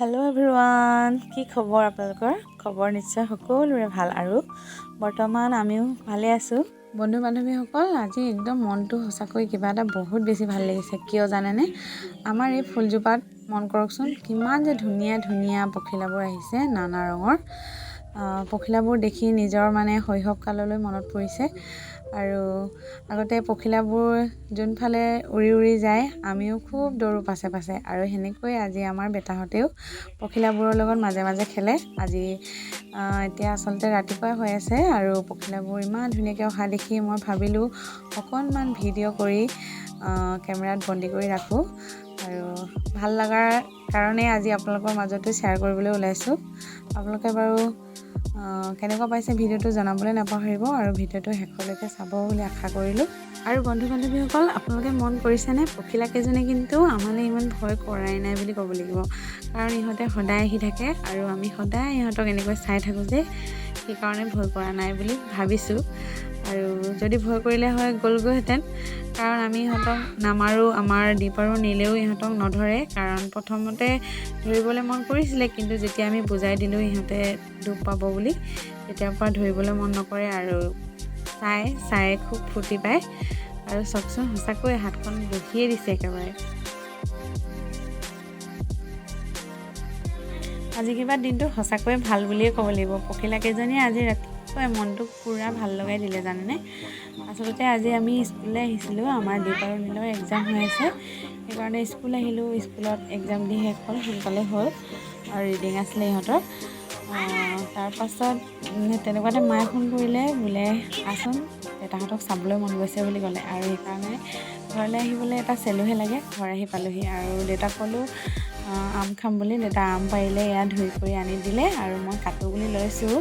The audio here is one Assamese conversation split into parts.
हेलो एभ्रिवान কি খবৰ আপোনালোকৰ খবৰ নিশ্চয় সকলোৰে ভাল আৰু বৰ্তমান আমিও ভালে আছো বন্ধু বান্ধৱীসকল আজি একদম মনটো সঁচাকৈ কিবা এটা বহুত বেছি ভাল লাগিছে কিয় জানেনে আমাৰ এই ফুলজোপাত মন কৰকচোন কিমান যে ধুনীয়া ধুনীয়া পখিলাবোৰ আহিছে নানা ৰঙৰ পখিলাবোৰ দেখি নিজৰ মানে শৈশৱ কাললৈ মনত পৰিছে আৰু আগতে পখিলাবোৰ যোনফালে উৰি উৰি যায় আমিও খুব দৌৰো পাছে পাছে আৰু হেনেকৈ আজি আমাৰ বেটাহতেও পখিলাবোৰৰ লগত মাজে মাজে খেলে আজি এতিয়া আসলতে ৰাতিপুৱা হৈ আছে আৰু পখিলাবোৰ ইমান ধুনীয়াকৈ অহা দেখি মই ভাবিলো অকনমান ভিডিঅ' কৰি কেমেৰাত বন্দী কৰি ৰাখো আৰু ভাল লগাৰ কাৰণে আজি আপোনালোকৰ মাজতে শ্বেয়াৰ কৰিবলৈ ওলাইছো আপোনালোকে বাৰু কেনেকুৱা পাইছে ভিডিঅ'টো জনাবলৈ নাপাহৰিব আৰু ভিডিঅ'টো শেষলৈকে চাব বুলি আশা কৰিলো আৰু বন্ধু বান্ধৱীসকল আপোনালোকে মন কৰিছেনে পখিলা কেইজনে কিন্তু আমালৈ ইমান ভয় কৰাই নাই বুলি ক'ব লাগিব কাৰণ ইহঁতে সদায় আহি থাকে আৰু আমি সদায় ইহঁতক এনেকৈ চাই থাকো যে সেই কাৰণে ভয় কৰা নাই বুলি ভাবিছো আৰু যদি ভয় কৰিলে হয় গলগৈহেঁতেন কাৰণ আমি ইহঁতক নামাৰো আমাৰ দীপাৰো নিলেও ইহঁতক নধৰে কাৰণ প্ৰথমতে ধৰিবলৈ মন কৰিছিলে কিন্তু যেতিয়া আমি বুজাই দিলো ইহঁতে দুখ পাব বুলি তেতিয়াৰ পৰা ধৰিবলৈ মন নকৰে আৰু চাই খুব ফুটি পায় আৰু চকচোন সঁচাকৈ হাতখন বহিয়ে দিছে একেবাৰে আজি কিবা দিনটো সঁচাকৈ ভাল বুলিয়ে ক'ব লাগিব পখিলা কেইজনীয়ে আজি ৰাতিপুৱা মনটো পুৰা ভাল লগাই দিলে জানেনে আসলতে আজি আমি স্কুললৈ আহিছিলোঁ আমাৰ দীপাৰ নীলৰ এক্সাম হৈ আছে সেইকাৰণে স্কুল আহিলোঁ স্কুলত এক্সাম দি শেষ হ'ল সোনকালে হ'ল আৰু ৰিডিং আছিলে ইহঁতৰ তাৰ পাছত তেনেকুৱাতে মায়ে ফোন কৰিলে বোলে আচোন দেউতাহঁতক চাবলৈ মন গৈছে বুলি ক'লে আৰু সেইকাৰণে ঘৰলৈ আহিবলৈ এটা চেলুহে লাগে ঘৰ আহি পালোহি আৰু দেউতাক ক'লোঁ আম খাম বুলি দেউতা আম পাৰিলে এয়া ধুই কৰি আনি দিলে আৰু মই কাটো বুলি লৈছোঁ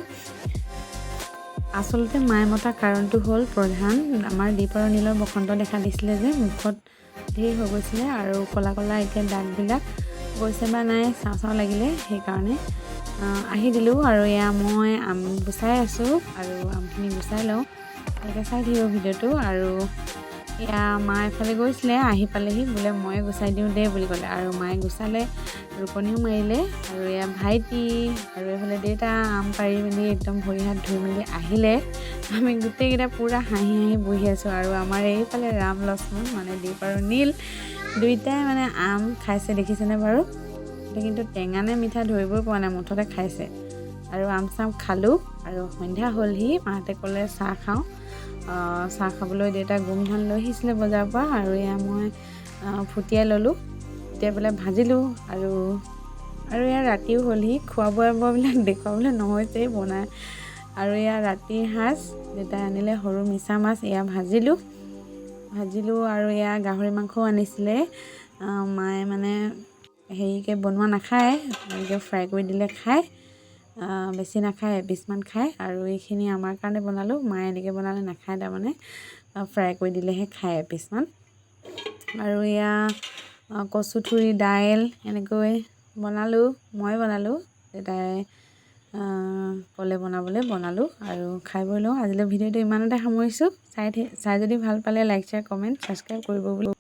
আসলতে মায়ে মতা কাৰণটো হ'ল প্ৰধান আমাৰ দীপাৰ নীলৰ বসন্ত দেখা দিছিলে যে মুখত ধেৰ হৈ গৈছিলে আৰু ক'লা ক'লা এতিয়া দাগবিলাক গৈছে বা নাই চাওঁ লাগিলে সেইকাৰণে আহি দিলোঁ আৰু এয়া মই আম গুচাই আছোঁ আৰু আমখিনি গুচাই লওঁ ভালকৈ চাই থাকিব ভিডিঅ'টো আৰু এয়া মা এফালে গৈছিলে আহি পালেহি বোলে ময়ে গুচাই দিওঁ দে বুলি ক'লে আৰু মায়ে গুচালে ৰুকনিও মাৰিলে আৰু এয়া ভাইটি আৰু এইফালে দেউতা আম পাৰি মেলি একদম ভৰি হাত ধুই মেলি আহিলে আমি গোটেইকেইটা পূৰা হাঁহি বহি আছোঁ আৰু আমাৰ এইফালে ৰাম লক্ষ্মণ মানে দীপ আৰু নীল দুইটাই মানে আম খাইছে দেখিছেনে বাৰু এটা কিন্তু টেঙা নে মিঠা ধৰিবই পৰা নাই মুঠতে খাইছে আৰু আম চাম খালোঁ আৰু সন্ধ্যা হ'লহি মাহঁতে ক'লে চাহ খাওঁ চাহ খাবলৈ দেউতা গোমধান লৈ আহিছিলে বজাৰৰ পৰা আৰু এয়া মই ফুটিয়াই ল'লোঁ ফুটিয়াই পেলাই ভাজিলোঁ আৰু এয়া ৰাতিও হ'লহি খোৱা বোৱাবিলাক দেখুৱাবলৈ নহৈছেই বনাই আৰু এয়া ৰাতিৰ সাজ দেউতাই আনিলে সৰু মিছা মাছ এয়া ভাজিলোঁ আৰু এয়া গাহৰি মাংসও আনিছিলে মায়ে মানে হেৰিকৈ বনোৱা নাখায় এনেকৈ ফ্ৰাই কৰি দিলে খায় বেছি নাখায় এপিচমান খায় আৰু এইখিনি আমাৰ কাৰণে বনালোঁ মায়ে এনেকৈ বনালে নাখায় তাৰমানে ফ্ৰাই কৰি দিলেহে খায় এপিচমান আৰু এয়া কচুথুৰি দাইল এনেকৈ বনালোঁ মই বনালোঁ দেউতাই ক'লে বনাবলৈ বনালোঁ আৰু খাই বৈ লওঁ আজিলৈ ভিডিঅ'টো ইমানতে সামৰিছোঁ চাই যদি ভাল পালে লাইক শ্বেয়াৰ কমেণ্ট ছাবস্ক্ৰাইব কৰিব বুলি